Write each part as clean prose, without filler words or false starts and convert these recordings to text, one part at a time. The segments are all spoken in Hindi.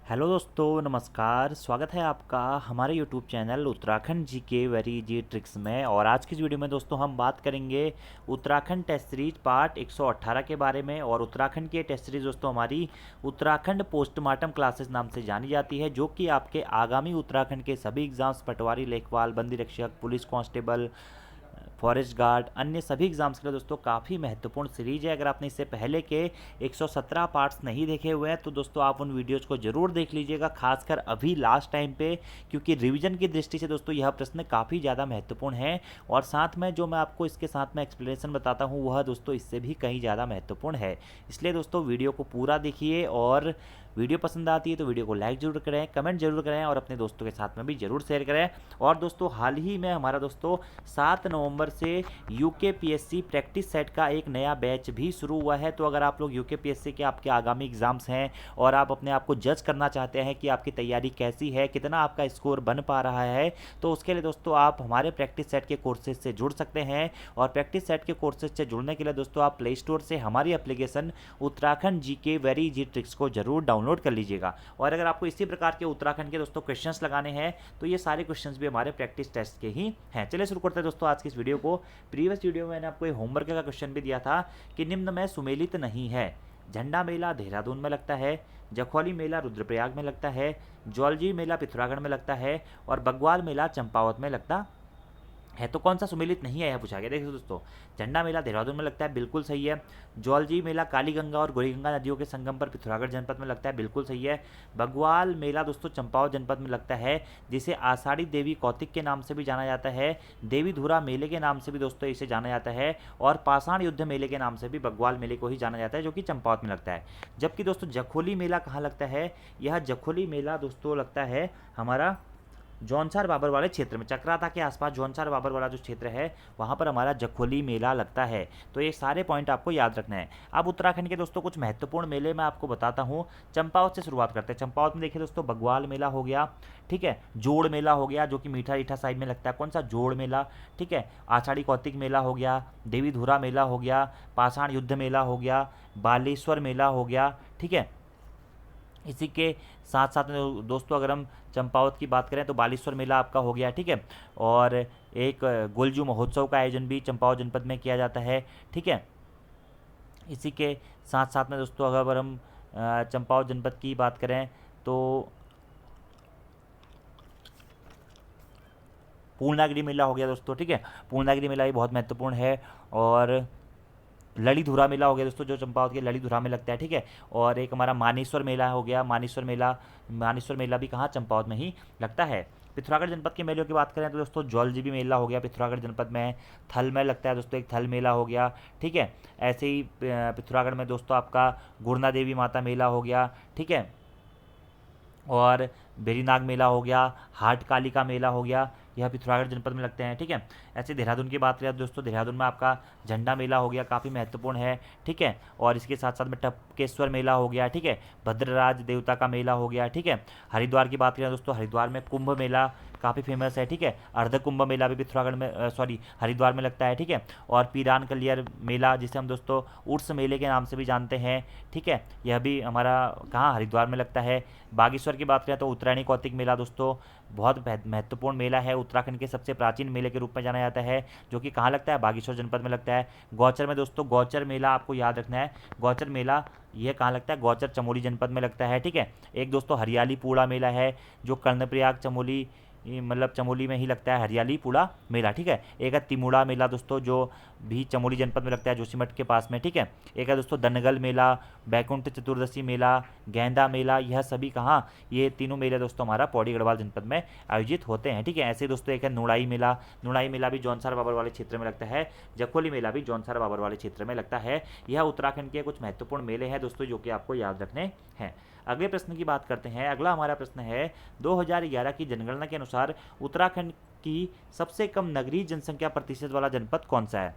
हेलो दोस्तों, नमस्कार। स्वागत है आपका हमारे यूट्यूब चैनल उत्तराखंड जी के वेरी जी ट्रिक्स में। और आज की इस वीडियो में दोस्तों हम बात करेंगे उत्तराखंड टेस्ट सीरीज पार्ट 118 के बारे में। और उत्तराखंड की टेस्ट सीरीज दोस्तों हमारी उत्तराखंड पोस्टमार्टम क्लासेस नाम से जानी जाती है, जो कि आपके आगामी उत्तराखंड के सभी एग्जाम्स, पटवारी, लेखपाल, बंदी रक्षक, पुलिस कांस्टेबल, फॉरेस्ट गार्ड, अन्य सभी एग्जाम्स के लिए दोस्तों काफ़ी महत्वपूर्ण सीरीज है। अगर आपने इससे पहले के 117 पार्ट्स नहीं देखे हुए हैं तो दोस्तों आप उन वीडियोस को जरूर देख लीजिएगा, खासकर अभी लास्ट टाइम पे, क्योंकि रिवीजन की दृष्टि से दोस्तों यह प्रश्न काफ़ी ज़्यादा महत्वपूर्ण है। और साथ में जो मैं आपको इसके साथ में एक्सप्लेनेशन बताता हूँ वह दोस्तों इससे भी कहीं ज़्यादा महत्वपूर्ण है। इसलिए दोस्तों वीडियो को पूरा देखिए, और वीडियो पसंद आती है तो वीडियो को लाइक जरूर करें, कमेंट जरूर करें और अपने दोस्तों के साथ में भी जरूर शेयर करें। और दोस्तों हाल ही में हमारा दोस्तों 7 नवंबर से यूकेपीएससी प्रैक्टिस सेट का एक नया बैच भी शुरू हुआ है। तो अगर आप लोग यूकेपीएससी के आपके आगामी एग्जाम्स हैं और आप अपने आप को जज करना चाहते हैं कि आपकी तैयारी कैसी है, कितना आपका स्कोर बन पा रहा है, तो उसके लिए दोस्तों आप हमारे प्रैक्टिस सेट के कोर्सेज से जुड़ सकते हैं। और प्रैक्टिस सेट के कोर्सेज से जुड़ने के लिए दोस्तों आप प्ले स्टोर से हमारी एप्लीकेशन उत्तराखंड जी के वेरी जी ट्रिक्स को जरूर डाउनलोड कर लीजिएगा। और अगर आपको इसी प्रकार के उत्तराखंड के दोस्तों क्वेश्चंस लगाने हैं तो ये सारे क्वेश्चंस भी हमारे प्रैक्टिस टेस्ट के ही हैं। चलिए शुरू करते हैं दोस्तों आज की इस वीडियो को। प्रीवियस वीडियो में मैंने आपको होमवर्क का क्वेश्चन भी दिया था कि निम्न में सुमेलित नहीं है। झंडा मेला देहरादून में लगता है, जखौली मेला रुद्रप्रयाग में लगता है, जौलजी मेला पिथौरागढ़ में लगता है और बग्वाल मेला चंपावत में लगता है। तो कौन सा सुमेलित नहीं है यह पूछा गया। देखिए दोस्तों, झंडा मेला देहरादून में लगता है, बिल्कुल सही है। जौलजी मेला काली गंगा और गोरी गंगा नदियों के संगम पर पिथौरागढ़ जनपद में लगता है, बिल्कुल सही है। बग्वाल मेला दोस्तों चंपावत जनपद में लगता है, जिसे आषाढ़ी देवी कौतिक के नाम से भी जाना जाता है, देवी धुरा मेले के नाम से भी दोस्तों इसे जाना जाता है, और पाषाण युद्ध मेले के नाम से भी बग्वाल मेले को ही जाना जाता है, जो कि चंपावत में लगता है। जबकि दोस्तों जखोली मेला कहाँ लगता है, यह जखोली मेला दोस्तों लगता है हमारा जौनसार बाबर वाले क्षेत्र में, चक्राता के आसपास जौनसार बाबर वाला जो क्षेत्र है वहाँ पर हमारा जखोली मेला लगता है। तो ये सारे पॉइंट आपको याद रखना है। अब उत्तराखंड के दोस्तों कुछ महत्वपूर्ण मेले मैं आपको बताता हूँ। चंपावत से शुरुआत करते हैं। चंपावत में देखिए दोस्तों बग्वाल मेला हो गया, ठीक है, जोड़ मेला हो गया जो कि मीठा रीठा साइड में लगता है, कौन सा, जोड़ मेला, ठीक है, आषाढ़ी कौतिक मेला हो गया, देवी धुरा मेला हो गया, पाषाण युद्ध मेला हो गया, बालेश्वर मेला हो गया, ठीक है। इसी के साथ साथ में दोस्तों अगर हम चंपावत की बात करें तो बालेश्वर मेला आपका हो गया, ठीक है। और एक गोलजू महोत्सव का आयोजन भी चंपावत जनपद में किया जाता है, ठीक है। इसी के साथ साथ में दोस्तों अगर हम चंपावत जनपद की बात करें तो पूर्णागिरि मेला हो गया दोस्तों, ठीक है। पूर्णागिरि मेला भी बहुत महत्वपूर्ण है। और ललीधुरा मेला हो गया दोस्तों जो चंपावत के ललीधुरा में लगता है, ठीक है। और एक हमारा मानेश्वर मेला हो गया, मानेश्वर मेला भी कहाँ, चंपावत में ही लगता है। पिथौरागढ़ जनपद के मेलों की बात करें तो दोस्तों जौलजीबी मेला हो गया, पिथौरागढ़ जनपद में थल में लगता है दोस्तों, एक थल मेला हो गया, ठीक है। ऐसे ही पिथौरागढ़ में दोस्तों आपका गुरना देवी माता मेला हो गया, ठीक है। और बेरीनाग मेला हो गया, हाट काली का मेला हो गया, यह पिथौरागढ़ जनपद में लगते हैं, ठीक है। ऐसे देहरादून की बात करें तो दोस्तों देहरादून में आपका झंडा मेला हो गया, काफ़ी महत्वपूर्ण है, ठीक है। और इसके साथ साथ में टपकेश्वर मेला हो गया, ठीक है, भद्रराज देवता का मेला हो गया, ठीक है। हरिद्वार की बात करें दोस्तों, हरिद्वार में कुंभ मेला काफ़ी फेमस है, ठीक है। अर्ध कुंभ मेला भी पिथौरागढ़ में हरिद्वार में लगता है, ठीक है। और पीरान कलियर मेला जिसे हम दोस्तों उर्स मेले के नाम से भी जानते हैं, ठीक है, यह भी हमारा कहाँ, हरिद्वार में लगता है। बागेश्वर की बात करें तो उत्तरायणी कौतिक मेला दोस्तों बहुत महत्वपूर्ण मेला है, उत्तराखंड के सबसे प्राचीन मेले के रूप में जाना जाता है, जो कि कहाँ लगता है, बागेश्वर जनपद में लगता है। गौचर में दोस्तों गौचर मेला आपको याद रखना है, गौचर मेला यह कहाँ लगता है, गौचर चमोली जनपद में लगता है, ठीक है। एक दोस्तों हरियाली पूड़ा मेला है जो कर्णप्रयाग चमोली मतलब चमोली में ही लगता है, हरियाली पूड़ा मेला, ठीक है। एक है तिमुड़ा मेला दोस्तों जो भी चमोली जनपद में लगता है, जोशीमठ के पास में, ठीक है। एक है दोस्तों दनगल मेला, बैकुंठ चतुर्दशी मेला, गेंदा मेला, यह सभी कहाँ, ये तीनों मेले दोस्तों हमारा पौड़ी गढ़वाल जनपद में आयोजित होते हैं, ठीक है। ऐसे दोस्तों एक है नुड़ाई मेला, नुड़ाई मेला भी जौनसार बाबर वाले क्षेत्र में लगता है। जखोली मेला भी जौनसार बाबर वाले क्षेत्र में लगता है। यह उत्तराखंड के कुछ महत्वपूर्ण मेले हैं दोस्तों जो कि आपको याद रखने हैं। अगले प्रश्न की बात करते हैं। अगला हमारा प्रश्न है 2011 की जनगणना के अनुसार उत्तराखंड की सबसे कम नगरीय जनसंख्या प्रतिशत वाला जनपद कौन सा है।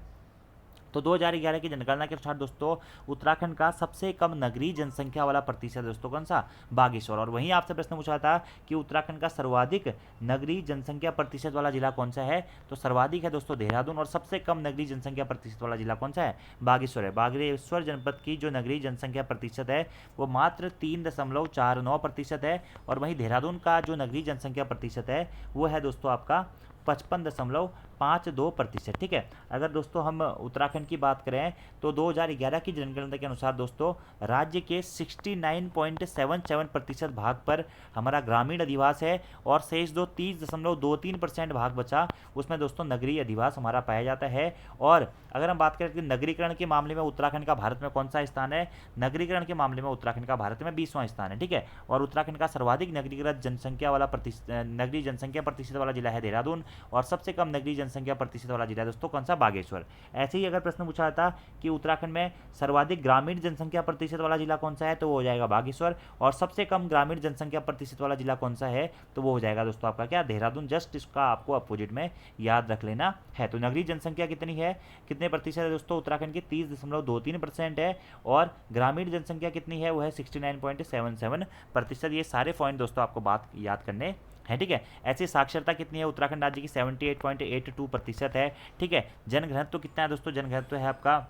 तो 2011 की जनगणना के अनुसार दोस्तों उत्तराखंड का सबसे कम नगरीय जनसंख्या वाला प्रतिशत दोस्तों कौन सा, बागेश्वर। और वहीं आपसे प्रश्न पूछा था कि उत्तराखंड का सर्वाधिक नगरीय जनसंख्या प्रतिशत वाला जिला कौन सा है, तो सर्वाधिक है दोस्तों देहरादून, और सबसे कम नगरीय जनसंख्या प्रतिशत वाला जिला कौन सा है, बागेश्वर है। बागेश्वर जनपद की जो नगरीय जनसंख्या प्रतिशत है वो मात्र 3.49% है, और वहीं देहरादून का जो नगरीय जनसंख्या प्रतिशत है वो है दोस्तों आपका 55.52%। ठीक है। अगर दोस्तों हम उत्तराखंड की बात करें तो 2011 की जनगणना के अनुसार दोस्तों राज्य के 69.77% भाग पर हमारा ग्रामीण अधिवास है, और शेष जो 30.23% भाग बचा उसमें दोस्तों नगरीय अधिवास हमारा पाया जाता है। और अगर हम बात करें कि नगरीकरण के मामले में उत्तराखंड का भारत में कौन सा स्थान है, नगरीकरण के मामले में उत्तराखंड का भारत में 20वां स्थान है। ठीक है। और उत्तराखंड का सर्वाधिक नगरीकृत जनसंख्या वाला नगरीय जनसंख्या प्रतिशत वाला जिला है देहरादून, और सबसे कम नगरीय जनसंख्या प्रतिशत वाला जिला है दोस्तों कौन सा, बागेश्वर। ऐसे ही अगर प्रश्न पूछा जाता कि उत्तराखंड में सर्वाधिक ग्रामीण जनसंख्या प्रतिशत वाला जिला कौन सा है, तो वो हो जाएगा बागेश्वर, और सबसे कम ग्रामीण जनसंख्या प्रतिशत वाला जिला कौन सा है, तो वो हो जाएगा दोस्तों आपका क्या, देहरादून। जस्ट इसका आपको अपोजिट में याद रख लेना है। तो नगरीय जनसंख्या कितनी है, कितने प्रतिशत है दोस्तों, उत्तराखंड की 30.23% है, और ग्रामीण जनसंख्या कितनी है, वो है 69.77%। ये सारे पॉइंट दोस्तों आपको बात याद करने है। ठीक है। ऐसे साक्षरता कितनी है, उत्तराखंड राज्य की 78.82% है। ठीक है। जनघनत्व तो कितना है दोस्तों, जनघनत्व है आपका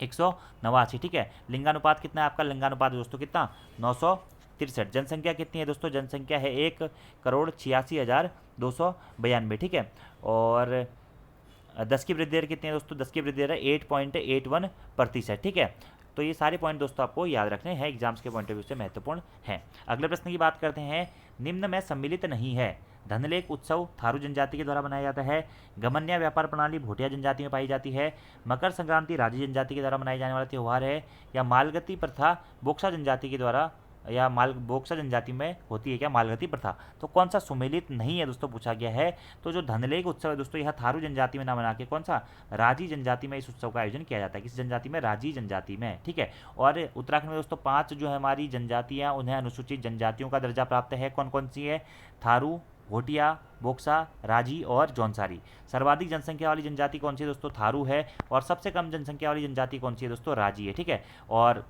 189। ठीक है। लिंगानुपात कितना है आपका, लिंगानुपात दोस्तों कितना, 963। जनसंख्या कितनी है दोस्तों, जनसंख्या है 1,86,292। ठीक है। और 10 की वृद्धि दर कितनी है दोस्तों, 10 की वृद्धि दर 8.81%। ठीक है। तो ये सारे पॉइंट दोस्तों आपको याद रखने हैं, एग्जाम्स के पॉइंट ऑफ व्यू से महत्वपूर्ण है। अगले प्रश्न की बात करते हैं, निम्न में सम्मिलित नहीं है। धनलेख उत्सव थारू जनजाति के द्वारा मनाया जाता है। गमन्या व्यापार प्रणाली भोटिया जनजाति में पाई जाती है। मकर संक्रांति राजी जनजाति के द्वारा मनाए जाने वाला त्यौहार है। या मालगती प्रथा बोक्सा जनजाति के द्वारा, या बोक्सा जनजाति में होती है क्या, मालगती प्रथा। तो कौन सा सुमेलित नहीं है दोस्तों पूछा गया है, तो जो धनलेख उत्सव है दोस्तों यह थारू जनजाति में ना बना के कौन सा, राजी जनजाति में इस उत्सव का आयोजन किया जाता है। किस जनजाति में, राजी जनजाति में। ठीक है। और उत्तराखंड में दोस्तों 5 जो है हमारी जनजातियाँ, उन्हें अनुसूचित जनजातियों का दर्जा प्राप्त है। कौन कौन सी है, थारू, भोटिया, बोक्सा, राजी और जौनसारी। सर्वाधिक जनसंख्या वाली जनजाति कौन सी है दोस्तों, थारू है, और सबसे कम जनसंख्या वाली जनजाति कौन सी है दोस्तों, राजी है। ठीक है। और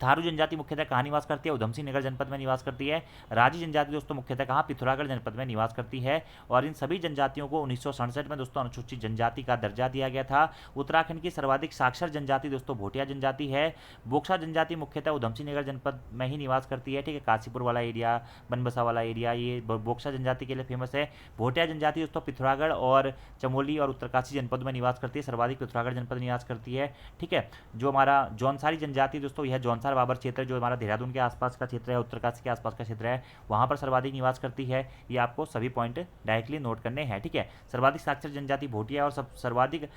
थारू जनजाति मुख्यतः कहाँ निवास करती है, उधम सिंह नगर जनपद में निवास करती है। राजी जनजाति दोस्तों मुख्यतः कहाँ, पिथौरागढ़ जनपद में निवास करती है। और इन सभी जनजातियों को 1967 में दोस्तों अनुसूचित जनजाति का दर्जा दिया गया था। उत्तराखंड की सर्वाधिक साक्षर जनजाति दोस्तों भोटिया जनजाति है। बोक्सा जनजाति मुख्यतः उधम सिंह नगर जनपद में ही निवास करती है। ठीक है। काशीपुर वाला एरिया, बनबसा वाला एरिया, ये बोक्सा जनजाति के लिए फेमस है। भोटिया जनजाति दोस्तों पिथौरागढ़ और चमोली और उत्तरकाशी जनपद में निवास करती है, सर्वाधिक पिथौरागढ़ जनपद निवास करती है। ठीक है। जो हमारा जौनसारी जनजाति दोस्तों, यह जौनसार बाबर क्षेत्र जो हमारा देहरादून के आसपास का क्षेत्र है, उत्तरकाशी के आसपास का क्षेत्र है, वहां पर सर्वाधिक निवास करती है। ये आपको सभी पॉइंट डायरेक्टली नोट करने हैं। ठीक है। सर्वाधिक साक्षर जनजाति भोटिया, और सर्वाधिक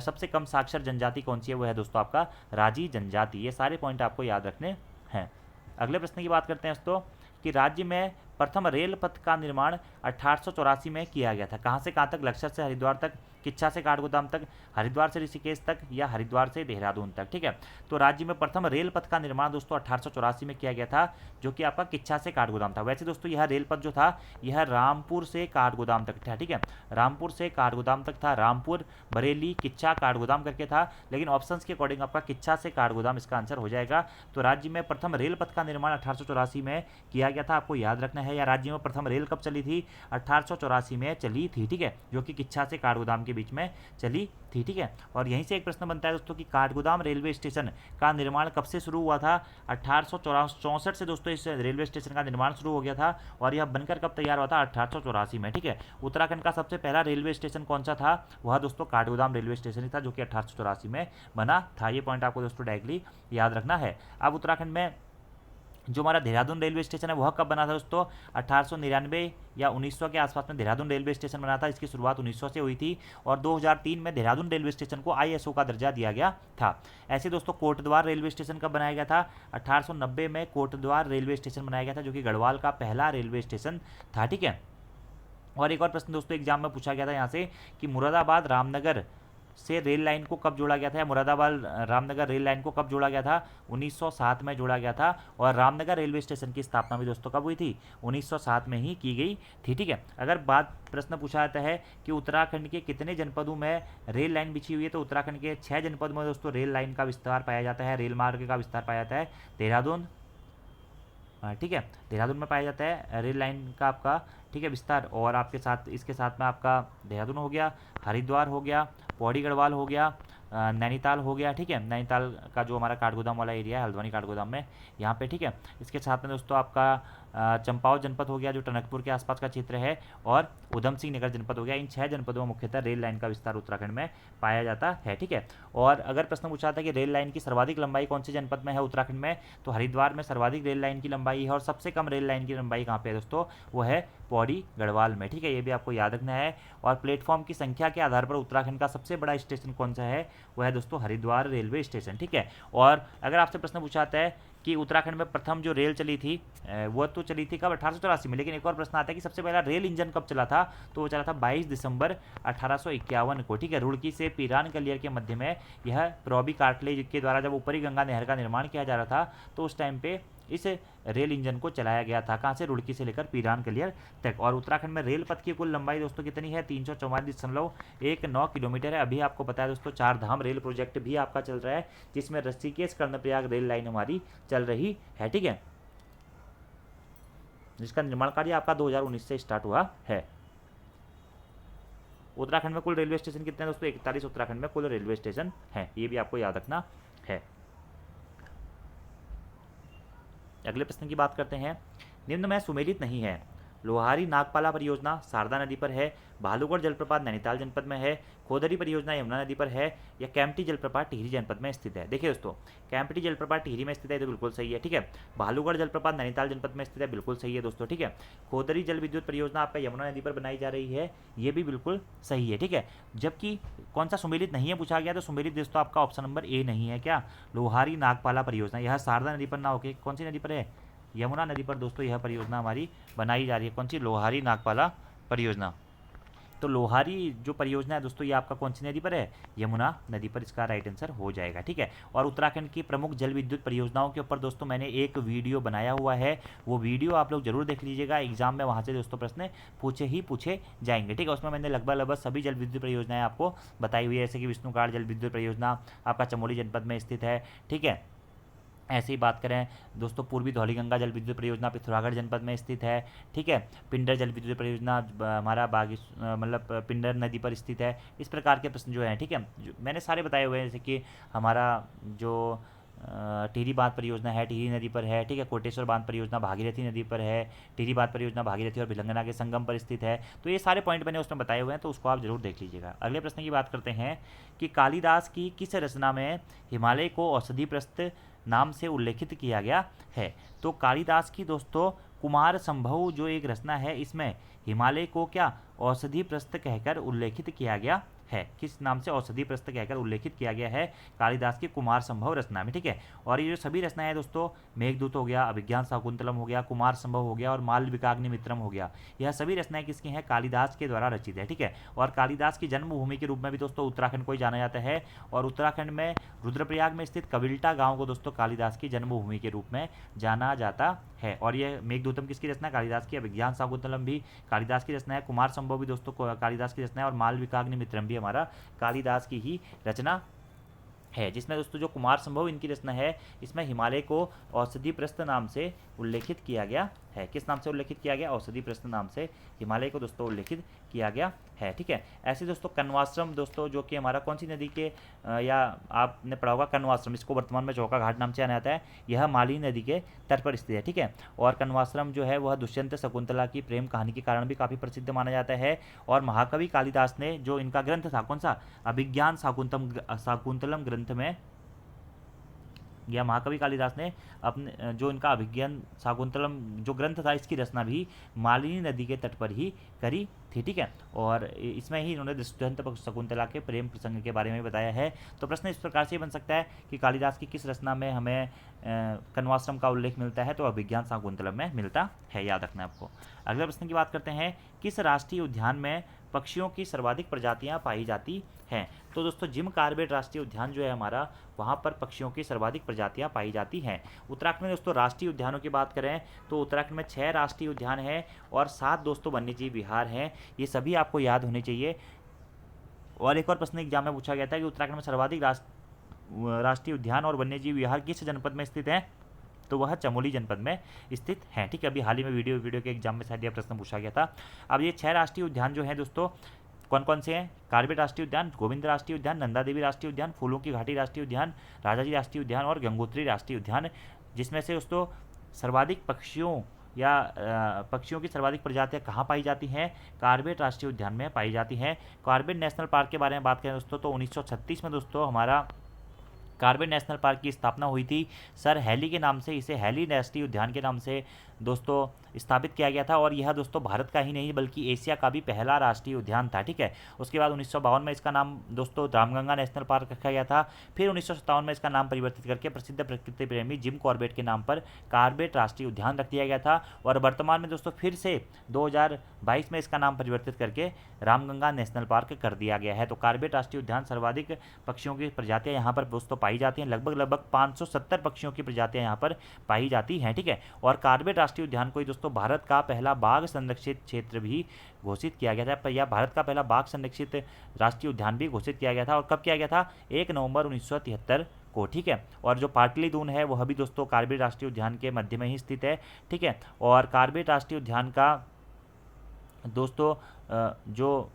सबसे कम साक्षर जनजाति कौन सी है, वो है दोस्तों आपका राजी जनजाति। ये सारे पॉइंट आपको याद रखने हैं। अगले प्रश्न की बात करते हैं दोस्तों कि राज्य में प्रथम रेल पथ का निर्माण 1884 में किया गया था। कहाँ से कहाँ तक, लक्सर से हरिद्वार तक, किच्छा से काठगोदाम तक, हरिद्वार से ऋषिकेश तक, या हरिद्वार से देहरादून तक। ठीक है। तो राज्य में प्रथम रेल पथ का निर्माण दोस्तों 1884 में किया गया था, जो कि आपका किच्छा से काठगोदाम था। वैसे दोस्तों यह रेल पथ जो था यह रामपुर से काठगोदाम तक था। ठीक है। रामपुर से काठगोदाम तक था, रामपुर, बरेली, किच्छा, काठगोदाम करके था, लेकिन ऑप्शंस के अकॉर्डिंग आपका किच्छा से काठगोदाम इसका आंसर हो जाएगा। तो राज्य में प्रथम रेल पथ का निर्माण 1884 में किया गया था, आपको याद रखना है। या राज्य में प्रथम रेल कब चली थी, 1884 में चली थी। ठीक है। जो कि किच्छा से काठगोदाम के बीच में चली थी। ठीक है। और यहीं से एक प्रश्न बनता है दोस्तों कि काठगोदाम रेलवे स्टेशन का निर्माण कब से शुरू हुआ था, 1864 से दोस्तों इस रेलवे स्टेशन का निर्माण शुरू हो गया था, और यह बनकर कब तैयार हुआ था, 1884 में। ठीक है। उत्तराखंड का सबसे पहला रेलवे स्टेशन कौन सा था, वह दोस्तों काठगोदाम रेलवे स्टेशन ही था, जो कि 1884 में बना था। ये पॉइंट आपको दोस्तों डायरेक्टली याद रखना है। अब उत्तराखंड में जो हमारा देहरादून रेलवे स्टेशन है वह कब बना था दोस्तों, 1899 या 1900 के आसपास में देहरादून रेलवे स्टेशन बना था। इसकी शुरुआत 1900 से हुई थी, और 2003 में देहरादून रेलवे स्टेशन को ISO का दर्जा दिया गया था। ऐसे दोस्तों कोटद्वार रेलवे स्टेशन कब बनाया गया था, 1890 में कोटद्वार रेलवे स्टेशन बनाया गया था, जो कि गढ़वाल का पहला रेलवे स्टेशन था। ठीक है। और एक और प्रश्न दोस्तों एग्जाम में पूछा गया था यहाँ से कि मुरादाबाद रामनगर से रेल लाइन को कब जोड़ा गया था, या मुरादाबाद रामनगर रेल लाइन को कब जोड़ा गया था, 1907 में जोड़ा गया था। और रामनगर रेलवे स्टेशन की स्थापना भी दोस्तों कब हुई थी, 1907 में ही की गई थी। ठीक है, अगर बात प्रश्न पूछा जाता है कि उत्तराखंड के कितने जनपदों में रेल लाइन बिछी हुई है, तो उत्तराखंड के 6 जनपद में दोस्तों रेल लाइन का विस्तार पाया जाता है, रेल मार्ग का विस्तार पाया जाता है। देहरादून, ठीक है, देहरादून में पाया जाता है रेल लाइन का आपका, ठीक है, विस्तार। और आपके साथ इसके साथ में आपका देहरादून हो गया, हरिद्वार हो गया, पौड़ी गढ़वाल हो गया, नैनीताल हो गया। ठीक है, नैनीताल का जो हमारा काठगोदाम वाला एरिया है, हल्द्वानी काठगोदाम में, यहाँ पे। ठीक है, इसके साथ में दोस्तों आपका चंपावत जनपद हो गया जो टनकपुर के आसपास का क्षेत्र है, और उधम सिंह नगर जनपद हो गया। इन 6 जनपदों में मुख्यतः रेल लाइन का विस्तार उत्तराखंड में पाया जाता है। ठीक है, और अगर प्रश्न पूछा था कि रेल लाइन की सर्वाधिक लंबाई कौन से जनपद में है उत्तराखंड में, तो हरिद्वार में सर्वाधिक रेल लाइन की लंबाई है, और सबसे कम रेल लाइन की लंबाई कहाँ पे है दोस्तों, वो है पौड़ी गढ़वाल में। ठीक है, ये भी आपको याद रखना है। और प्लेटफॉर्म की संख्या के आधार पर उत्तराखंड का सबसे बड़ा स्टेशन कौन सा है, वो है दोस्तों हरिद्वार रेलवे स्टेशन। ठीक है, और अगर आपसे प्रश्न पूछा जाता है कि उत्तराखंड में प्रथम जो रेल चली थी वो तो चली थी कब, 1884 में, लेकिन एक और प्रश्न आता है कि सबसे पहला रेल इंजन कब चला था, तो वो चला था 22 दिसंबर 1851 को। ठीक है, रुड़की से पीरान कलियर के मध्य में यह प्रॉबी कार्टलेज के द्वारा जब ऊपरी गंगा नहर का निर्माण किया जा रहा था, तो उस टाइम पे इस रेल इंजन को चलाया गया था। कहाँ से, रुड़की से लेकर पीरान कलियर तक। और उत्तराखंड में रेल पथ की कुल लंबाई दोस्तों कितनी है, 344.19 किलोमीटर है। अभी आपको पता है दोस्तों 4 धाम रेल प्रोजेक्ट भी आपका चल रहा है, जिसमें ऋषिकेश कर्णप्रयाग रेल लाइन हमारी चल रही है। ठीक है, जिसका निर्माण कार्य आपका 2019 से स्टार्ट हुआ है। उत्तराखंड में कुल रेलवे स्टेशन कितने हैं दोस्तों, 41 उत्तराखंड में कुल रेलवे स्टेशन हैं, ये भी आपको याद रखना है। अगले प्रश्न की बात करते हैं, निम्न में सुमेलित नहीं है। लोहारी नागपाला परियोजना शारदा नदी पर है, भालूगढ़ जलप्रपात नैनीताल जनपद में है, खोदरी परियोजना यमुना नदी पर है, या कैंपटी जलप्रपात टिहरी जनपद में स्थित है। देखिए दोस्तों, कैंपटी जलप्रपात टिहरी में स्थित है, तो बिल्कुल सही है। ठीक है, भालूगढ़ जलप्रपात नैनीताल जनपद में स्थित है, बिल्कुल सही है दोस्तों। ठीक है, खोदरी जल विद्युत परियोजना आपका यमुना नदी पर बनाई जा रही है, ये भी बिल्कुल सही है। ठीक है, जबकि कौन सा सुमेलित नहीं है पूछा गया, तो सुमेलित दोस्तों आपका ऑप्शन नंबर ए नहीं है। क्या, लोहारी नागपाला परियोजना, यह शारदा नदी पर ना होकर कौन सी नदी पर है, यमुना नदी पर दोस्तों यह परियोजना हमारी बनाई जा रही है। कौन सी, लोहारी नागपाला परियोजना। तो लोहारी जो परियोजना है दोस्तों, ये आपका कौन सी नदी पर है, यमुना नदी पर, इसका राइट आंसर हो जाएगा। ठीक है, और उत्तराखंड की प्रमुख जल विद्युत परियोजनाओं के ऊपर दोस्तों मैंने एक वीडियो बनाया हुआ है, वो वीडियो आप लोग जरूर देख लीजिएगा, एग्जाम में वहाँ से दोस्तों प्रश्न पूछे जाएंगे। ठीक है, उसमें मैंने लगभग सभी जल विद्युत परियोजनाएं आपको बताई हुई है, जैसे कि विष्णुघाट जल विद्युत परियोजना आपका चमोली जनपद में स्थित है। ठीक है, ऐसे ही बात करें दोस्तों, पूर्वी धौलीगंगा जल विद्युत परियोजना पिथौरागढ़ जनपद में स्थित है। ठीक है, पिंडर जल विद्युत परियोजना हमारा मतलब पिंडर नदी पर स्थित है। इस प्रकार के प्रश्न जो हैं, ठीक है, जो मैंने सारे बताए हुए हैं, जैसे कि हमारा जो टिहरी बांध परियोजना है टिहरी नदी पर है। ठीक है, कोटेश्वर बांध परियोजना भागीरथी नदी पर है। टिहरी बांध परियोजना भागीरथी और भिलंगना के संगम पर स्थित है। तो ये सारे पॉइंट मैंने उसमें बताए हुए हैं, तो उसको आप जरूर देख लीजिएगा। अगले प्रश्न की बात करते हैं कि कालिदास की किस रचना में हिमालय को औषधि प्रस्थ नाम से उल्लेखित किया गया है। तो कालिदास की दोस्तों कुमार संभव जो एक रचना है, इसमें हिमालय को क्या औषधि प्रस्थ कहकर उल्लेखित किया गया है, किस नाम से औषधि प्रस्थ कहकर उल्लेखित किया गया है कालिदास की कुमार संभव रचना में। ठीक है, और ये जो सभी रचनाएं दोस्तों, मेघदूत हो गया, अभिज्ञान शाकुंतलम हो गया, कुमार संभव हो गया और मालविकाग्निमित्रम हो गया, यह सभी रचनाएं किसकी हैं, कालिदास के द्वारा रचित है। ठीक है, और कालिदास की जन्मभूमि के रूप में भी दोस्तों उत्तराखंड को ही जाना जाता है, और उत्तराखंड में रुद्रप्रयाग में स्थित कविल्टा गाँव को दोस्तों कालिदास की जन्मभूमि के रूप में जाना जाता है। और ये मेघदूतम किसकी रचना है, कालिदास की। अभिज्ञान शाकुंतलम भी कालिदास की रचना है, कुमार संभव भी दोस्तों कालिदास की रचना है, और मालविकाग्निमित्रम भी हमारा कालिदास की ही रचना है, जिसमें दोस्तों जो कुमार संभव इनकी रचना है, इसमें हिमालय को औषधि प्रस्थ नाम से उल्लेखित किया गया है। किस नाम से उल्लेखित किया गया, औषधि प्रस्थ नाम से हिमालय को दोस्तों उल्लेखित किया गया है। ठीक है, ऐसे दोस्तों कण्वाश्रम दोस्तों जो कि हमारा कौन सी नदी के या आपने पढ़ा होगा कण्वाश्रम, इसको वर्तमान में चौका घाट नाम से जाना जाता है, यह मालिनी नदी के तट पर स्थित है। ठीक है, और कण्वाश्रम जो है वह दुष्यंत शकुंतला की प्रेम कहानी के कारण भी काफ़ी प्रसिद्ध माना जाता है। और महाकवि कालिदास ने जो इनका ग्रंथ था कौन सा, अभिज्ञान शाकुंतलम ग्रंथ में, या महाकवि कालिदास ने अपने जो इनका अभिज्ञान शाकुंतलम जो ग्रंथ था, इसकी रचना भी मालिनी नदी के तट पर ही करी थी, ठीक है। और इसमें ही इन्होंने दृष्टांत शकुंतला के प्रेम प्रसंग के बारे में बताया है। तो प्रश्न इस प्रकार से बन सकता है कि कालिदास की किस रचना में हमें कण्वाश्रम का उल्लेख मिलता है, तो अभिज्ञान शाकुंतलम में मिलता है, याद रखना है आपको। अगले प्रश्न की बात करते हैं, किस राष्ट्रीय उद्यान में पक्षियों की सर्वाधिक प्रजातियां पाई जाती हैं। तो दोस्तों जिम कॉर्बेट राष्ट्रीय उद्यान जो है हमारा, वहाँ पर पक्षियों की सर्वाधिक प्रजातियां पाई जाती हैं। उत्तराखंड में दोस्तों राष्ट्रीय उद्यानों की बात करें तो उत्तराखंड में 6 राष्ट्रीय उद्यान हैं और 7 दोस्तों वन्यजीव विहार हैं। ये सभी आपको याद होने चाहिए। और एक और प्रश्न एग्जाम में पूछा गया था कि उत्तराखंड में सर्वाधिक राष्ट्रीय उद्यान और वन्यजीव विहार किस जनपद में स्थित है, तो वह चमोली जनपद में स्थित है, ठीक है। अभी हाल ही में वीडियो के एग्जाम में शायद यह प्रश्न पूछा गया था। अब ये 6 राष्ट्रीय उद्यान जो हैं दोस्तों कौन कौन से हैं, कॉर्बेट राष्ट्रीय उद्यान, गोविंद राष्ट्रीय उद्यान, नंदा देवी राष्ट्रीय उद्यान, फूलों की घाटी राष्ट्रीय उद्यान, राजाजी राष्ट्रीय उद्यान और गंगोत्री राष्ट्रीय उद्यान। जिसमें से दोस्तों सर्वाधिक पक्षियों पक्षियों की सर्वाधिक प्रजातियां कहाँ पाई जाती हैं, कॉर्बेट राष्ट्रीय उद्यान में पाई जाती हैं। कॉर्बेट नेशनल पार्क के बारे में बात करें दोस्तों तो 1936 में दोस्तों हमारा कॉर्बेट नेशनल पार्क की स्थापना हुई थी। सर हैली के नाम से, इसे हैली राष्ट्रीय उद्यान के नाम से दोस्तों स्थापित किया गया था। और यह दोस्तों भारत का ही नहीं बल्कि एशिया का भी पहला राष्ट्रीय उद्यान था, ठीक है। उसके बाद 1952 में इसका नाम दोस्तों रामगंगा नेशनल पार्क रखा गया था। फिर 1957 में इसका नाम परिवर्तित करके प्रसिद्ध प्रकृति प्रेमी जिम कॉर्बेट के नाम पर कॉर्बेट राष्ट्रीय उद्यान रख दिया गया था। और वर्तमान में दोस्तों फिर से 2022 में इसका नाम परिवर्तित करके रामगंगा नेशनल पार्क कर दिया गया है। तो कॉर्बेट राष्ट्रीय उद्यान सर्वाधिक पक्षियों की प्रजातियां यहाँ पर दोस्तों पाई जाती हैं। लगभग 570 पक्षियों की प्रजातियां यहाँ पर पाई जाती हैं, ठीक है। और कॉर्बेट राष्ट्रीय उद्यान को दोस्तों भारत का पहला बाघ संरक्षित क्षेत्र भी घोषित किया गया था, या भारत का पहला बाघ संरक्षित राष्ट्रीय उद्यान भी घोषित किया गया था। और कब किया गया था, 1 नवंबर 1973 को, ठीक है। और जो पाटली दून है वह भी दोस्तों कॉर्बेट राष्ट्रीय उद्यान के मध्य में ही स्थित है, ठीक है। और कॉर्बेट राष्ट्रीय उद्यान का दोस्तों जो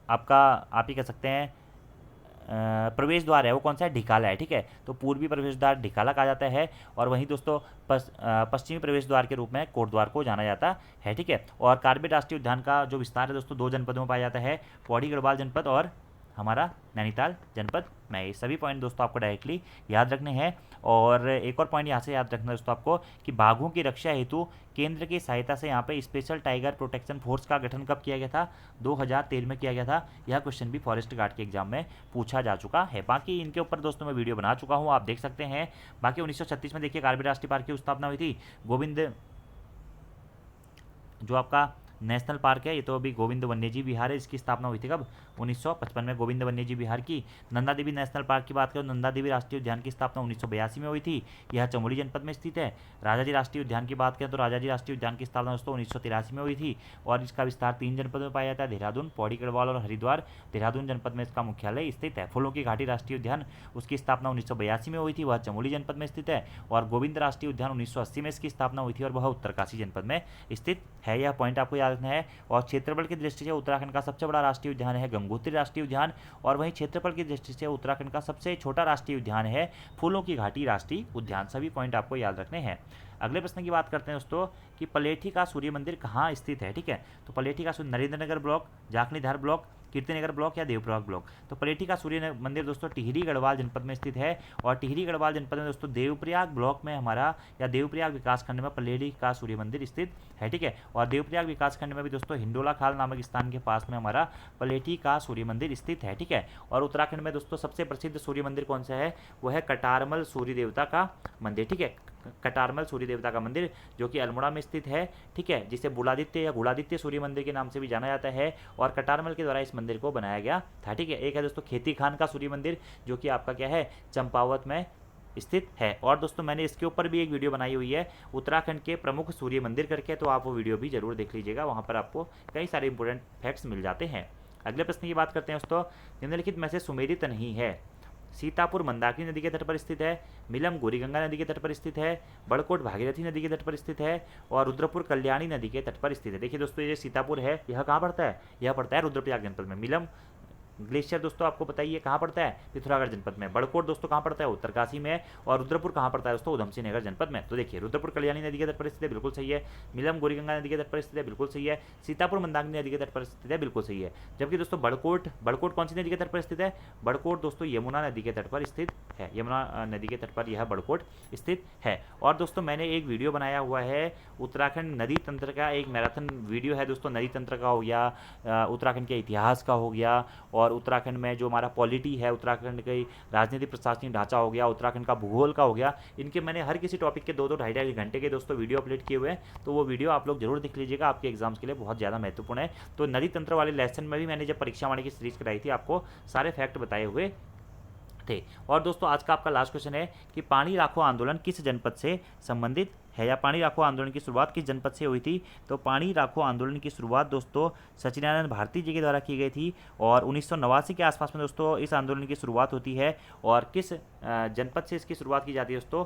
आपका आप ही कह सकते हैं प्रवेश द्वार है वो कौन सा है, ढिकाला है, ठीक है। तो पूर्वी प्रवेश द्वार ढिकाला कहा जाता है। और वहीं दोस्तों पश्चिमी प्रवेश द्वार के रूप में कोटद्वार को जाना जाता है, ठीक है। और कॉर्बेट राष्ट्रीय उद्यान का जो विस्तार है दोस्तों 2 जनपदों में पाया जाता है, पौड़ी गढ़वाल जनपद और हमारा नैनीताल जनपद में। ये सभी पॉइंट दोस्तों आपको डायरेक्टली याद रखने हैं। और एक और पॉइंट यहाँ से याद रखना दोस्तों आपको कि बाघों की रक्षा हेतु केंद्र की सहायता से यहाँ पे स्पेशल टाइगर प्रोटेक्शन फोर्स का गठन कब किया गया था, 2013 में किया गया था। यह क्वेश्चन भी फॉरेस्ट गार्ड के एग्जाम में पूछा जा चुका है। बाकी इनके ऊपर दोस्तों मैं वीडियो बना चुका हूँ, आप देख सकते हैं। बाकी 1936 में देखिए कॉर्बेट राष्ट्रीय पार्क की स्थापना हुई थी। गोविंद जो आपका नेशनल पार्क है ये तो अभी गोविंद वन्यजीव विहार है, इसकी स्थापना हुई थी कब, 1955 में गोविंद वन्यजीव विहार की। नंदा देवी नेशनल पार्क की बात करें, नंदा देवी राष्ट्रीय उद्यान की स्थापना 1982 में हुई थी, यह चमोली जनपद में स्थित है। राजाजी राष्ट्रीय उद्यान की बात करें तो राजाजी राष्ट्रीय उद्यान की स्थापना दोस्तों 1983 में हुई थी और इसका विस्तार 3 जनपद में पाया जाता है, देहरादून, पौड़ी गढ़वाल और हरिद्वार। देहरादून जनपद में इसका मुख्यालय स्थित है। फूलों की घाटी राष्ट्रीय उद्यान, उसकी स्थापना 1982 में हुई थी, वह चमोली जनपद में स्थित है। और गोविंद राष्ट्रीय उद्यान 1980 में इसकी स्थापना हुई थी और वह उत्तरकाशी जनपद में स्थित है। यह पॉइंट आपको याद रखना है। और क्षेत्रफल की दृष्टि से उत्तराखंड का सबसे बड़ा राष्ट्रीय उद्यान है गंगोत्री राष्ट्रीय उद्यान, और वहीं क्षेत्रफल की दृष्टि से उत्तराखंड का सबसे छोटा राष्ट्रीय उद्यान है फूलों की घाटी राष्ट्रीय उद्यान। सभी पॉइंट आपको याद रखने हैं। अगले प्रश्न की बात करते हैं दोस्तों कि पलेठी का सूर्य मंदिर कहाँ स्थित है, ठीक है। तो पलेठी का सूर्य Narendranagar block, Jakhnidhar block, Kirtinagar block या देवप्रयाग ब्लॉक। तो पलेठी का सूर्य मंदिर दोस्तों टिहरी गढ़वाल जनपद में स्थित है। और टिहरी गढ़वाल जनपद में दोस्तों देवप्रयाग ब्लॉक में हमारा या देवप्रयाग विकासखंड में पलेठी का सूर्य मंदिर स्थित है, ठीक है। और देवप्रयाग विकासखंड में भी दोस्तों हिंडोला खाल नामक स्थान के पास में हमारा पलेठी का सूर्य मंदिर स्थित है, ठीक है। और उत्तराखंड में दोस्तों सबसे प्रसिद्ध सूर्य मंदिर कौन सा है, वह है कटारमल सूर्य देवता का मंदिर, ठीक है। कटारमल सूर्य देवता का मंदिर जो कि अल्मोड़ा में स्थित है, ठीक है, जिसे बुलादित्य या गुड़ादित्य सूर्य मंदिर के नाम से भी जाना जाता है। और कटारमल के द्वारा इस मंदिर को बनाया गया था, ठीक है। एक है दोस्तों खेती खान का सूर्य मंदिर जो कि आपका क्या है चंपावत में स्थित है। और दोस्तों मैंने इसके ऊपर भी एक वीडियो बनाई हुई है उत्तराखंड के प्रमुख सूर्य मंदिर करके, तो आप वो वीडियो भी जरूर देख लीजिएगा, वहाँ पर आपको कई सारे इंपॉर्टेंट फैक्ट्स मिल जाते हैं। अगले प्रश्न की बात करते हैं दोस्तों, निम्नलिखित में से सुमेलित नहीं है। सीतापुर मंदाकिनी नदी के तट पर स्थित है, मिलम गौरीगंगा नदी के तट पर स्थित है, बड़कोट भागीरथी नदी के तट पर स्थित है और रुद्रपुर कल्याणी नदी के तट पर स्थित है। देखिए दोस्तों ये सीतापुर है, यह कहाँ पड़ता है, यह पड़ता है रुद्रप्रयाग जनपद में। मिलम ग्लेशियर दोस्तों आपको बताइए कहाँ पड़ता है, पिथौरागढ़ जनपद में। बड़कोट दोस्तों कहाँ पड़ता है, उत्तरकाशी में। और रुद्रपुर कहाँ पड़ता है दोस्तों, उधमसिंह नगर जनपद में। तो देखिए रुद्रपुर कल्याणी नदी के तट पर स्थित है, बिल्कुल सही है। मिलम गोरीगंगा नदी के तट पर स्थित है, बिल्कुल सही है। सीतापुर मंदाकिनी नदी के तट पर स्थित है, बिल्कुल सही है। जबकि दोस्तों बड़कोट कौन सी नदी के तट पर स्थित है, बड़कोट दोस्तों यमुना नदी के तट पर स्थित है। यमुना नदी के तट पर यह बड़कोट स्थित है। और दोस्तों मैंने एक वीडियो बनाया हुआ है उत्तराखंड नदी तंत्र का, एक मैराथन वीडियो है दोस्तों। नदी तंत्र का हो गया, उत्तराखंड के इतिहास का हो गया, और उत्तराखंड में जो हमारा पॉलिटी है, उत्तराखंड की राजनीतिक प्रशासनिक ढांचा हो गया, उत्तराखंड का भूगोल का हो गया, इनके मैंने हर किसी टॉपिक के 2-2 ढाई घंटे के दोस्तों वीडियो अपलोड किए हुए हैं। तो वो वीडियो आप लोग जरूर देख लीजिएगा, आपके एग्जाम्स के लिए बहुत ज़्यादा महत्वपूर्ण है। तो नदी तंत्र वाले लेसन में भी मैंने जब परीक्षा वाणी की सीरीज कराई थी, आपको सारे फैक्ट बताए हुए थे। और दोस्तों आज का आपका लास्ट क्वेश्चन है कि पानी राखो आंदोलन किस जनपद से संबंधित है, या पानी राखो आंदोलन की शुरुआत किस जनपद से हुई थी। तो पानी राखो आंदोलन की शुरुआत दोस्तों सचिदानंद भारती जी के द्वारा की गई थी, और 1989 के आसपास में दोस्तों इस आंदोलन की शुरुआत होती है। और किस जनपद से इसकी शुरुआत की जाती है दोस्तों,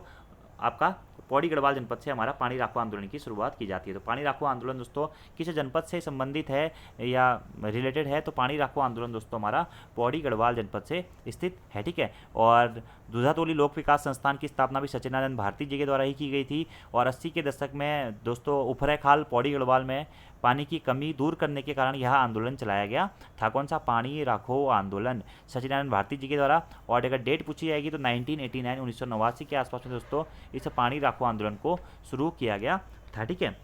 आपका पौड़ी गढ़वाल जनपद से हमारा पानी राखो आंदोलन की शुरुआत की जाती है। तो पानी राखो आंदोलन दोस्तों किस जनपद से संबंधित है या रिलेटेड है, तो पानी राखो आंदोलन दोस्तों हमारा पौड़ी गढ़वाल जनपद से स्थित है, ठीक है। और दूधातोली लोक विकास संस्थान की स्थापना भी सचिदानंद भारती जी के द्वारा ही की गई थी। और 80 के दशक में दोस्तों उफरे खाल पौड़ी गढ़वाल में पानी की कमी दूर करने के कारण यह आंदोलन चलाया गया था। कौन सा, पानी राखो आंदोलन सचिदानंद भारती जी के द्वारा। और अगर डेट पूछी जाएगी तो 1989 1989 के आसपास में दोस्तों इस पानी राखो आंदोलन को शुरू किया गया था, ठीक है।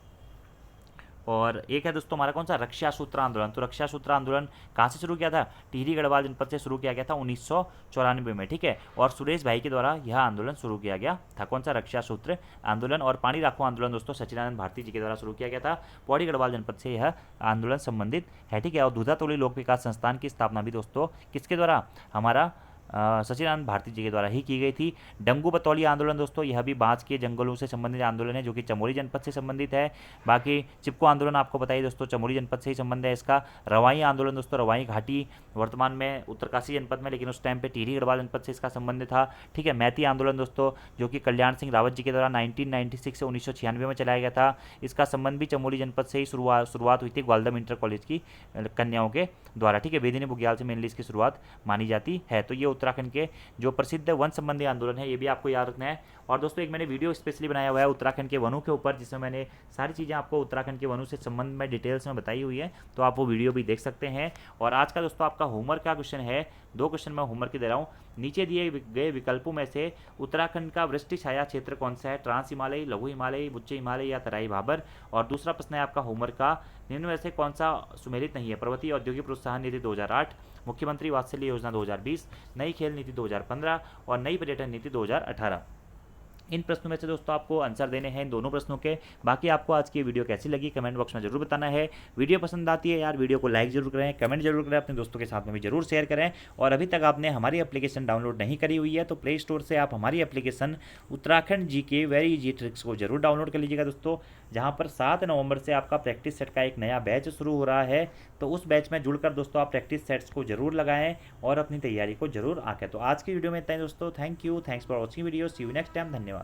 और एक है दोस्तों हमारा कौन सा, रक्षा सूत्र आंदोलन। तो रक्षा सूत्र आंदोलन कहाँ से शुरू किया था, टिहरी गढ़वाल जनपद से शुरू किया गया था 1994 में, ठीक है। और सुरेश भाई के द्वारा यह आंदोलन शुरू किया गया था। कौन सा, रक्षा सूत्र आंदोलन। और पानी राखो आंदोलन दोस्तों सचिदानंद भारती जी के द्वारा शुरू किया गया था, पौड़ी गढ़वाल जनपद से यह आंदोलन संबंधित है, ठीक है। और दूधातोली लोक विकास संस्थान की स्थापना भी दोस्तों किसके द्वारा, हमारा सचिदानंद भारती जी के द्वारा ही की गई थी। डंगू बतौली आंदोलन दोस्तों यह भी बांस के जंगलों से संबंधित आंदोलन है, जो कि चमोली जनपद से संबंधित है। बाकी चिपको आंदोलन आपको बताइए दोस्तों चमोली जनपद से ही संबंध है इसका। रवाई आंदोलन दोस्तों रवाई घाटी वर्तमान में उत्तरकाशी जनपद में, लेकिन उस टाइम पे टिहरी गढ़वाल जनपद से इसका संबंध था, ठीक है। मैती आंदोलन दोस्तों जो कि कल्याण सिंह रावत जी के द्वारा 1996 से 1996 में चलाया गया था, इसका संबंध भी चमोली जनपद से ही शुरुआत हुई थी ग्वालदम इंटर कॉलेज की कन्याओं के द्वारा, ठीक है। बेदिनी बुग्याल से मेनली इसकी शुरुआत मानी जाती है। तो ये उत्तराखंड के जो प्रसिद्ध वन संबंधी आंदोलन है, ये भी आपको याद रखना है। और दोस्तों एक मैंने वीडियो स्पेशली बनाया हुआ है उत्तराखंड के वनों के ऊपर, जिसमें मैंने सारी चीज़ें आपको उत्तराखंड के वनों से संबंध में डिटेल्स में बताई हुई है, तो आप वो वीडियो भी देख सकते हैं। और आज का दोस्तों आपका होमवर्क का क्वेश्चन है, 2 क्वेश्चन मैं होमवर्क दे रहा हूँ। नीचे दिए गए विकल्पों में से उत्तराखंड का वृष्टि छाया क्षेत्र कौन सा है, ट्रांस हिमालयी, लघु हिमालयी, उच्च हिमालयी या तराई भाबर। और दूसरा प्रश्न है आपका होमवर्क का, निम्न में से कौन सा सुमेलित नहीं है, पर्वतीय औद्योगिक प्रोत्साहन नीति 2008, मुख्यमंत्री वात्सल्य योजना 2020, नई खेल नीति 2015 और नई पर्यटन नीति 2018। इन प्रश्नों में से दोस्तों आपको आंसर देने हैं इन दोनों प्रश्नों के। बाकी आपको आज की वीडियो कैसी लगी कमेंट बॉक्स में जरूर बताना है। वीडियो पसंद आती है यार, वीडियो को लाइक जरूर करें, कमेंट जरूर करें, अपने दोस्तों के साथ में भी जरूर शेयर करें। और अभी तक आपने हमारी एप्लीकेशन डाउनलोड नहीं करी हुई है तो प्ले स्टोर से आप हमारी application Uttarakhand GK very easy tricks को जरूर डाउनलोड कर लीजिएगा दोस्तों, जहाँ पर 7 नवंबर से आपका प्रैक्टिस सेट का एक नया बैच शुरू हो रहा है। तो उस बैच में जुड़कर दोस्तों आप प्रैक्टिस सेट्स को जरूर लगाएं और अपनी तैयारी को जरूर आके। तो आज की वीडियो में इतना ही दोस्तों, thank you, thanks for watching video, see you next time, धन्यवाद।